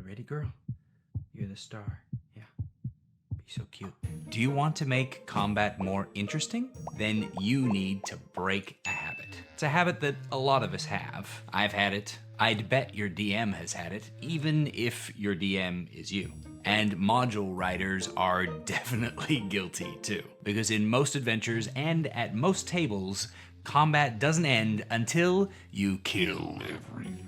ready, girl? You're the star. Yeah. Be so cute. Do you want to make combat more interesting? Then you need to break a habit. It's a habit that a lot of us have. I've had it. I'd bet your DM has had it, even if your DM is you. And module writers are definitely guilty too. Because in most adventures and at most tables, combat doesn't end until you kill everything.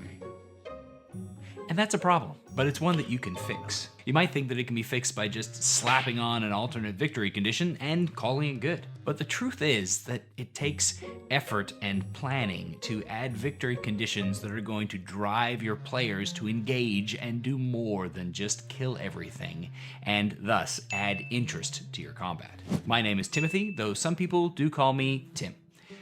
And that's a problem, but it's one that you can fix. You might think that it can be fixed by just slapping on an alternate victory condition and calling it good. But the truth is that it takes effort and planning to add victory conditions that are going to drive your players to engage and do more than just kill everything, and thus add interest to your combat. My name is Timothy, though some people do call me Tim.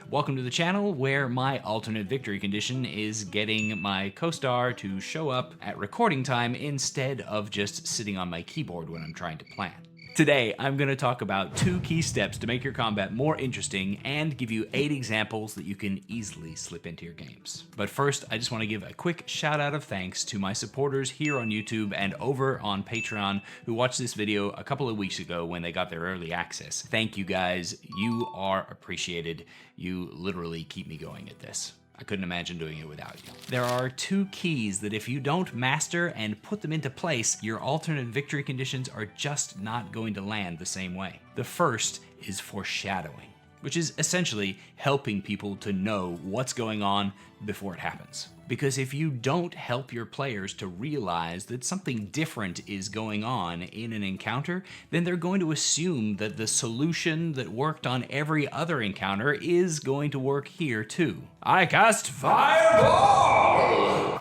Welcome to the channel where my alternate victory condition is getting my co-star to show up at recording time instead of just sitting on my keyboard when I'm trying to plan. Today, I'm going to talk about 2 key steps to make your combat more interesting and give you 8 examples that you can easily slip into your games. But first, I just want to give a quick shout out of thanks to my supporters here on YouTube and over on Patreon who watched this video a couple of weeks ago when they got their early access. Thank you guys. You are appreciated. You literally keep me going at this. I couldn't imagine doing it without you. There are 2 keys that if you don't master and put them into place, your alternate victory conditions are just not going to land the same way. The first is foreshadowing, which is essentially helping people to know what's going on before it happens. Because if you don't help your players to realize that something different is going on in an encounter, then they're going to assume that the solution that worked on every other encounter is going to work here too. I cast Fireball!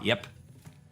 Yep,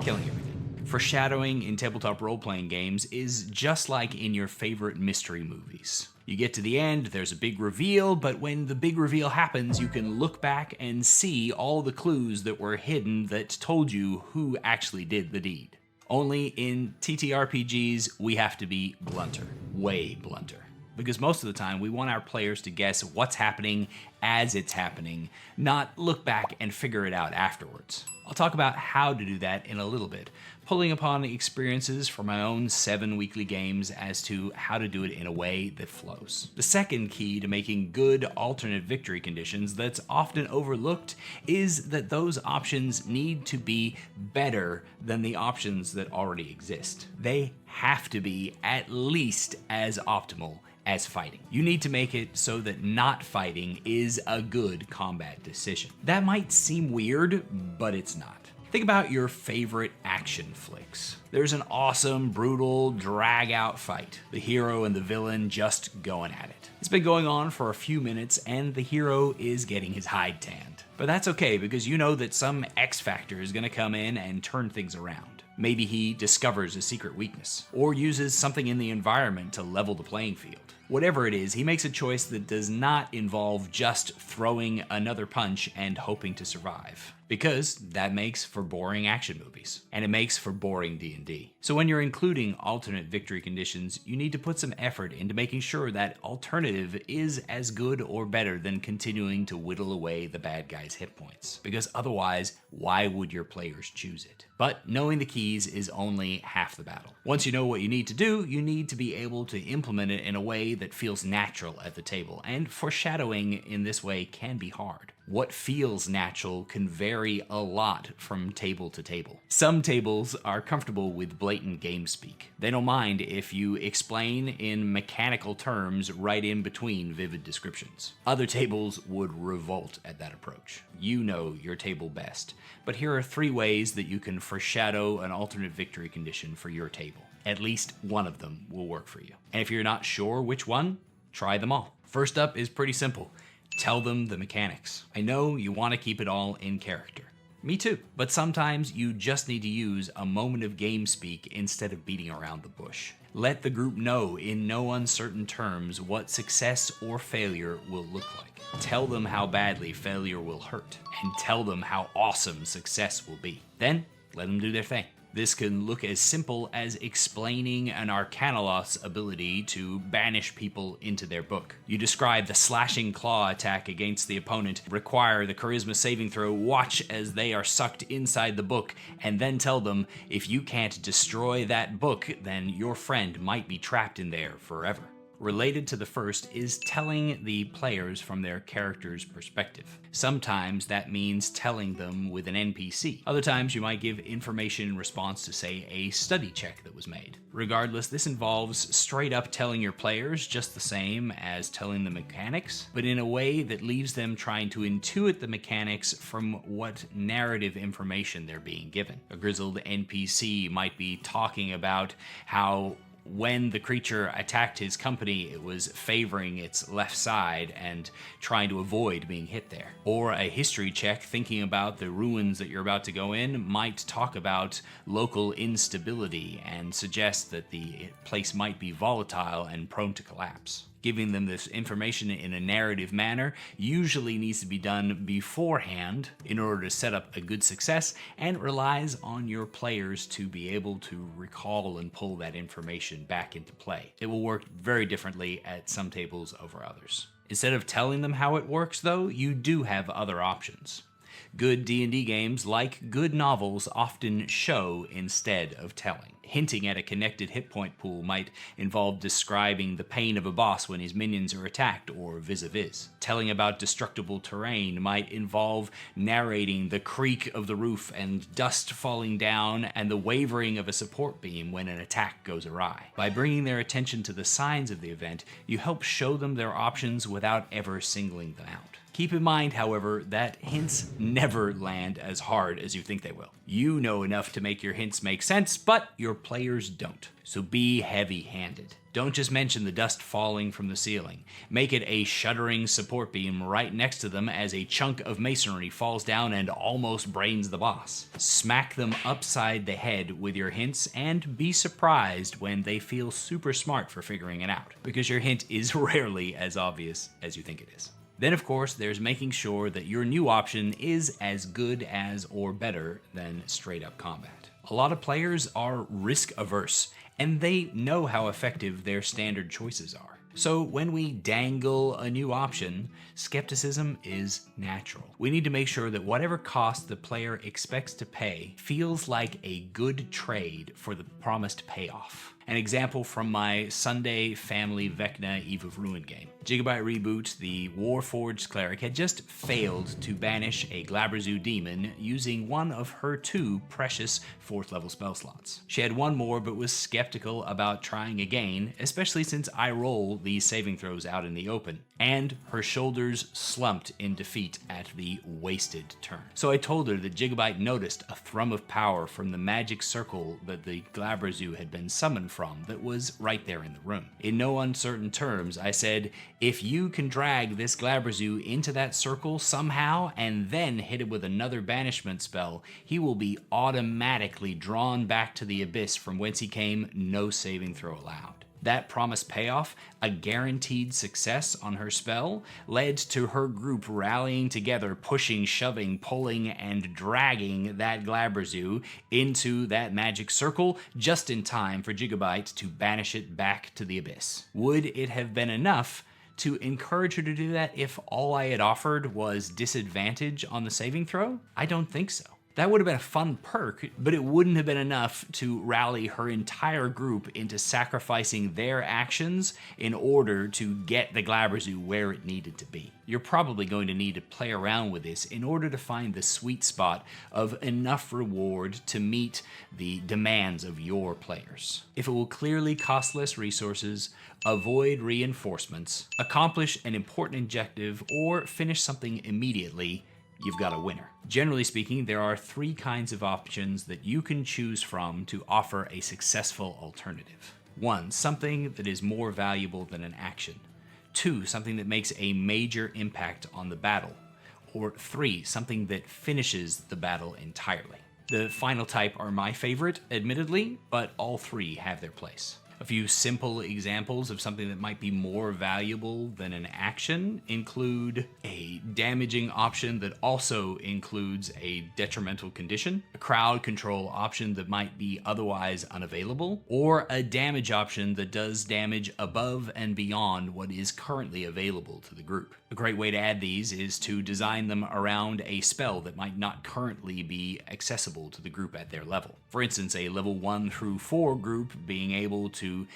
killing everything. Foreshadowing in tabletop role-playing games is just like in your favorite mystery movies. You get to the end, there's a big reveal, but when the big reveal happens, you can look back and see all the clues that were hidden that told you who actually did the deed. Only in ttrpgs, we have to be blunter, way blunter. Because most of the time, we want our players to guess what's happening as it's happening, not look back and figure it out afterwards. I'll talk about how to do that in a little bit, pulling upon experiences from my own 7 weekly games as to how to do it in a way that flows. The second key to making good alternate victory conditions that's often overlooked is that those options need to be better than the options that already exist. They have to be at least as optimal as fighting. You need to make it so that not fighting is a good combat decision. That might seem weird, but it's not. Think about your favorite action flicks. There's an awesome, brutal, drag-out fight. The hero and the villain just going at it. It's been going on for a few minutes and the hero is getting his hide tanned. But that's okay because you know that some X factor is gonna come in and turn things around. Maybe he discovers a secret weakness, or uses something in the environment to level the playing field. Whatever it is, he makes a choice that does not involve just throwing another punch and hoping to survive. Because that makes for boring action movies, and it makes for boring D&D. So when you're including alternate victory conditions, you need to put some effort into making sure that alternative is as good or better than continuing to whittle away the bad guy's hit points. Because otherwise, why would your players choose it? But knowing the keys is only half the battle. Once you know what you need to do, you need to be able to implement it in a way that feels natural at the table, and foreshadowing in this way can be hard. What feels natural can vary a lot from table to table. Some tables are comfortable with blatant game speak. They don't mind if you explain in mechanical terms right in between vivid descriptions. Other tables would revolt at that approach. You know your table best, but here are 3 ways that you can foreshadow an alternate victory condition for your table. At least one of them will work for you. And if you're not sure which one, try them all. First up is pretty simple. Tell them the mechanics. I know you want to keep it all in character. Me too. But sometimes you just need to use a moment of game speak instead of beating around the bush. Let the group know in no uncertain terms what success or failure will look like. Tell them how badly failure will hurt, and tell them how awesome success will be. Then, let them do their thing. This can look as simple as explaining an Arcanoloth's ability to banish people into their book. You describe the slashing claw attack against the opponent, require the charisma saving throw, watch as they are sucked inside the book, and then tell them if you can't destroy that book, then your friend might be trapped in there forever. Related to the first is telling the players from their character's perspective. Sometimes that means telling them with an NPC. Other times you might give information in response to, say, a study check that was made. Regardless, this involves straight up telling your players just the same as telling the mechanics, but in a way that leaves them trying to intuit the mechanics from what narrative information they're being given. A grizzled NPC might be talking about how when the creature attacked his company, it was favoring its left side and trying to avoid being hit there. Or a history check thinking about the ruins that you're about to go in might talk about local instability and suggest that the place might be volatile and prone to collapse. Giving them this information in a narrative manner usually needs to be done beforehand in order to set up a good success, and relies on your players to be able to recall and pull that information back into play. It will work very differently at some tables over others. Instead of telling them how it works, though, you do have other options. Good D&D games, like good novels, often show instead of telling. Hinting at a connected hit point pool might involve describing the pain of a boss when his minions are attacked, or vis-a-vis. Telling about destructible terrain might involve narrating the creak of the roof and dust falling down and the wavering of a support beam when an attack goes awry. By bringing their attention to the signs of the event, you help show them their options without ever singling them out. Keep in mind, however, that hints never land as hard as you think they will. You know enough to make your hints make sense, but your players don't. So be heavy-handed. Don't just mention the dust falling from the ceiling. Make it a shuddering support beam right next to them as a chunk of masonry falls down and almost brains the boss. Smack them upside the head with your hints, and be surprised when they feel super smart for figuring it out, because your hint is rarely as obvious as you think it is. Then, of course, there's making sure that your new option is as good as or better than straight-up combat. A lot of players are risk-averse, and they know how effective their standard choices are. So when we dangle a new option, skepticism is natural. We need to make sure that whatever cost the player expects to pay feels like a good trade for the promised payoff. An example from my Sunday Family Vecna Eve of Ruin game. Gigabyte Reboot, the Warforged cleric, had just failed to banish a Glabrezu demon using one of her 2 precious 4th level spell slots. She had one more but was skeptical about trying again, especially since I roll these saving throws out in the open, and her shoulders slumped in defeat at the wasted turn. So I told her that Gigabyte noticed a thrum of power from the magic circle that the Glabrezu had been summoned from that was right there in the room. In no uncertain terms, I said, if you can drag this Glabrezu into that circle somehow and then hit it with another banishment spell, he will be automatically drawn back to the abyss from whence he came, no saving throw allowed. That promised payoff, a guaranteed success on her spell, led to her group rallying together, pushing, shoving, pulling, and dragging that Glabrezu into that magic circle just in time for Gigabyte to banish it back to the abyss. Would it have been enough to encourage her to do that if all I had offered was disadvantage on the saving throw? I don't think so. That would have been a fun perk, but it wouldn't have been enough to rally her entire group into sacrificing their actions in order to get the Glabrezu where it needed to be. You're probably going to need to play around with this in order to find the sweet spot of enough reward to meet the demands of your players. If it will clearly cost less resources, avoid reinforcements, accomplish an important objective, or finish something immediately, you've got a winner. Generally speaking, there are 3 kinds of options that you can choose from to offer a successful alternative. 1, something that is more valuable than an action. 2, something that makes a major impact on the battle. Or 3, something that finishes the battle entirely. The final type are my favorite, admittedly, but all 3 have their place. A few simple examples of something that might be more valuable than an action include a damaging option that also includes a detrimental condition, a crowd control option that might be otherwise unavailable, or a damage option that does damage above and beyond what is currently available to the group. A great way to add these is to design them around a spell that might not currently be accessible to the group at their level. For instance, a level 1 through 4 group being able to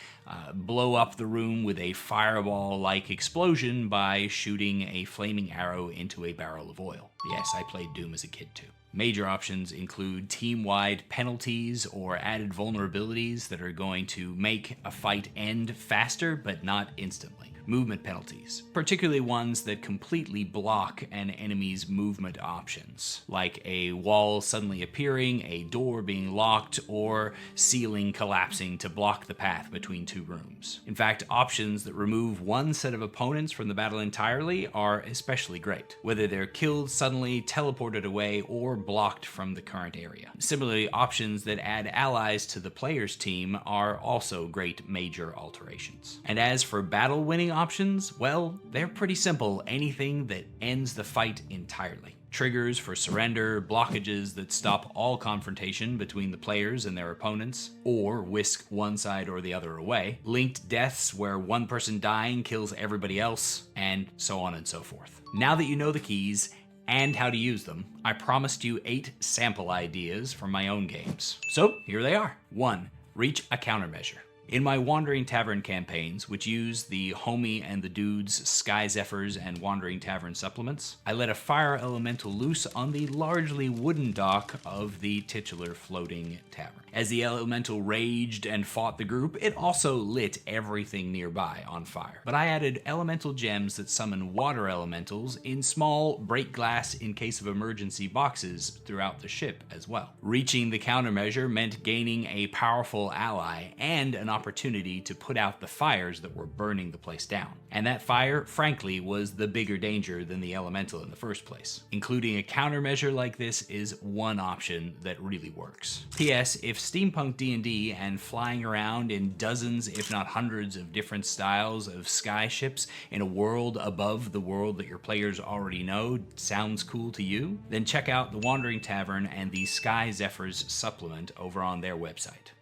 blow up the room with a fireball-like explosion by shooting a flaming arrow into a barrel of oil. Yes, I played Doom as a kid too. Major options include team-wide penalties or added vulnerabilities that are going to make a fight end faster but not instantly. Movement penalties, particularly ones that completely block an enemy's movement options, like a wall suddenly appearing, a door being locked, or ceiling collapsing to block the path between two rooms. In fact, options that remove one set of opponents from the battle entirely are especially great, whether they're killed suddenly, teleported away, or blocked from the current area. Similarly, options that add allies to the player's team are also great major alterations. And as for battle-winning options, well, they're pretty simple. Anything that ends the fight entirely. Triggers for surrender, blockages that stop all confrontation between the players and their opponents, or whisk one side or the other away, linked deaths where one person dying kills everybody else, and so on and so forth. Now that you know the keys and how to use them, I promised you 8 sample ideas from my own games. So here they are. 1. Reach a countermeasure. In my Wandering Tavern campaigns, which use the Homie and the Dudes, Sky Zephyrs, and Wandering Tavern supplements, I let a fire elemental loose on the largely wooden dock of the titular floating tavern. As the elemental raged and fought the group, it also lit everything nearby on fire. But I added elemental gems that summon water elementals in small break glass in case of emergency boxes throughout the ship as well. Reaching the countermeasure meant gaining a powerful ally and an opportunity to put out the fires that were burning the place down. And that fire, frankly, was the bigger danger than the elemental in the first place. Including a countermeasure like this is one option that really works. P.S. If steampunk D&D and flying around in dozens, if not hundreds, of different styles of sky ships in a world above the world that your players already know sounds cool to you, then check out the Wandering Tavern and the Sky Zephyrs supplement over on their website.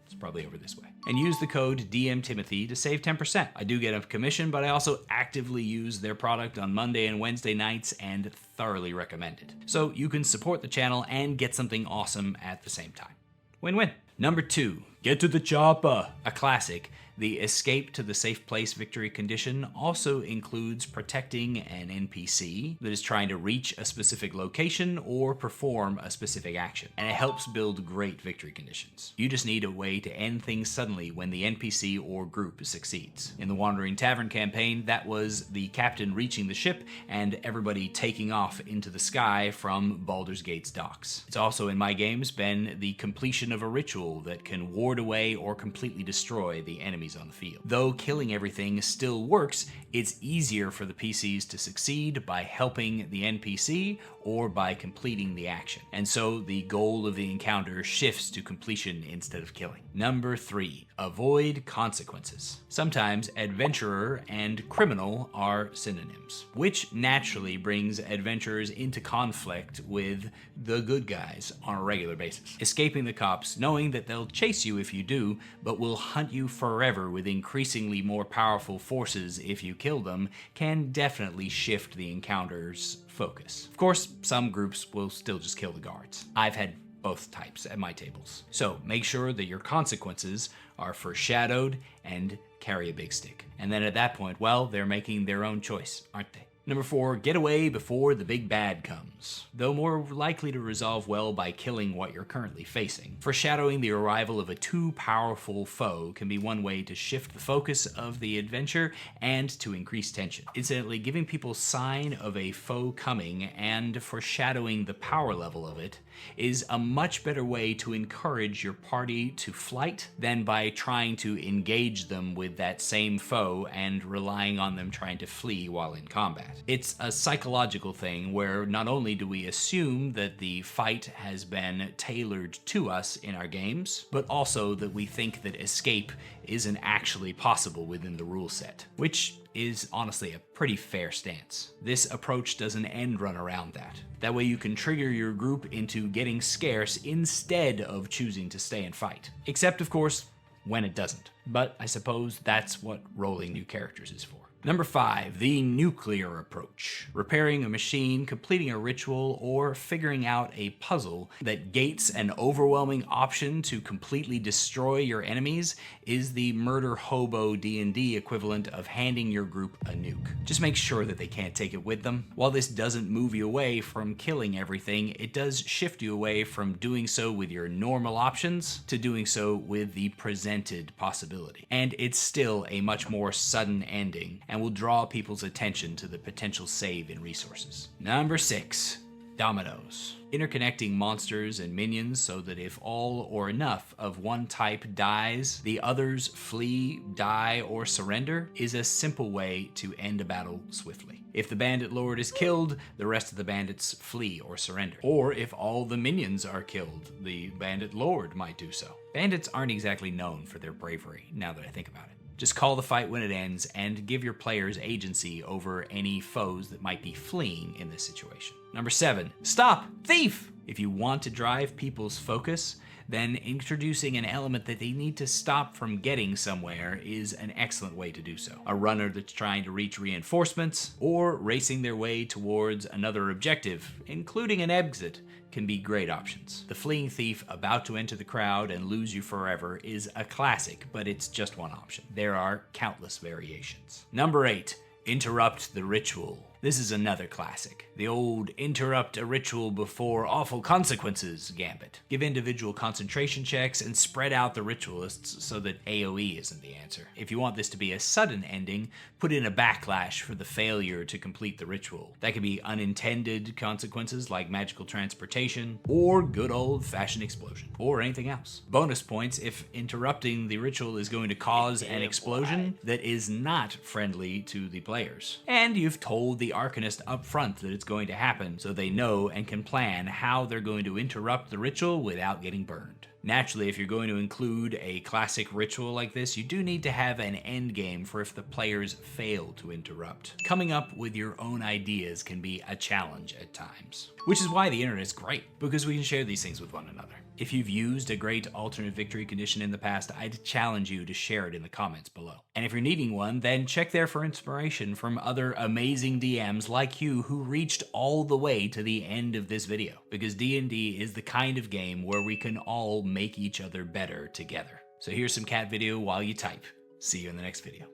It's probably over this way. And use the code DMTimothy to save 10%. I do get a commission, but I also actively use their product on Monday and Wednesday nights and thoroughly recommend it. So you can support the channel and get something awesome at the same time. Win-win. Number 2, get to the Choppa. A classic. The escape to the safe place victory condition also includes protecting an NPC that is trying to reach a specific location or perform a specific action, and it helps build great victory conditions. You just need a way to end things suddenly when the NPC or group succeeds. In the Wandering Tavern campaign, that was the captain reaching the ship and everybody taking off into the sky from Baldur's Gate's docks. It's also in my games been the completion of a ritual that can ward away or completely destroy the enemies on the field. Though killing everything still works, it's easier for the PCs to succeed by helping the NPC or by completing the action. And so the goal of the encounter shifts to completion instead of killing. Number 3, avoid consequences. Sometimes adventurer and criminal are synonyms, which naturally brings adventurers into conflict with the good guys on a regular basis. Escaping the cops, knowing that they'll chase you if you do, but will hunt you forever with increasingly more powerful forces if you kill them, can definitely shift the encounter's focus. Of course, some groups will still just kill the guards. I've had both types at my tables. So make sure that your consequences are foreshadowed and carry a big stick. And then at that point, well, they're making their own choice, aren't they? Number 4, get away before the big bad comes. Though more likely to resolve well by killing what you're currently facing, foreshadowing the arrival of a too powerful foe can be one way to shift the focus of the adventure and to increase tension. Incidentally, giving people sign of a foe coming and foreshadowing the power level of it is a much better way to encourage your party to flight than by trying to engage them with that same foe and relying on them trying to flee while in combat. that. It's a psychological thing where not only do we assume that the fight has been tailored to us in our games, but also that we think that escape isn't actually possible within the rule set, which is honestly a pretty fair stance. This approach does an end run around that. That way you can trigger your group into getting scarce instead of choosing to stay and fight. Except, of course, when it doesn't. But I suppose that's what rolling new characters is for. Number 5, the nuclear approach. Repairing a machine, completing a ritual, or figuring out a puzzle that gates an overwhelming option to completely destroy your enemies is the murder hobo D&D equivalent of handing your group a nuke. Just make sure that they can't take it with them. While this doesn't move you away from killing everything, it does shift you away from doing so with your normal options to doing so with the presented possibility. And it's still a much more sudden ending, and will draw people's attention to the potential save in resources. Number 6, Dominoes. Interconnecting monsters and minions so that if all or enough of one type dies, the others flee, die, or surrender is a simple way to end a battle swiftly. If the bandit lord is killed, the rest of the bandits flee or surrender. Or if all the minions are killed, the bandit lord might do so. Bandits aren't exactly known for their bravery, now that I think about it. Just call the fight when it ends and give your players agency over any foes that might be fleeing in this situation. Number 7, stop, thief! If you want to drive people's focus, then introducing an element that they need to stop from getting somewhere is an excellent way to do so. A runner that's trying to reach reinforcements, or racing their way towards another objective, including an exit, can be great options. The fleeing thief about to enter the crowd and lose you forever is a classic, but it's just one option. There are countless variations. Number 8, interrupt the ritual. This is another classic. The old interrupt a ritual before awful consequences gambit. Give individual concentration checks and spread out the ritualists so that AoE isn't the answer. If you want this to be a sudden ending, put in a backlash for the failure to complete the ritual. That could be unintended consequences like magical transportation, or good old-fashioned explosion, or anything else. Bonus points if interrupting the ritual is going to cause an explosion that is not friendly to the players. And you've told the Arcanist up front that it's going to happen, so they know and can plan how they're going to interrupt the ritual without getting burned. Naturally, if you're going to include a classic ritual like this, you do need to have an end game for if the players fail to interrupt. Coming up with your own ideas can be a challenge at times. Which is why the internet is great, because we can share these things with one another. If you've used a great alternate victory condition in the past, I'd challenge you to share it in the comments below. And if you're needing one, then check there for inspiration from other amazing DMs like you who reached all the way to the end of this video. Because D&D is the kind of game where we can all make each other better together. So here's some cat video while you type. See you in the next video.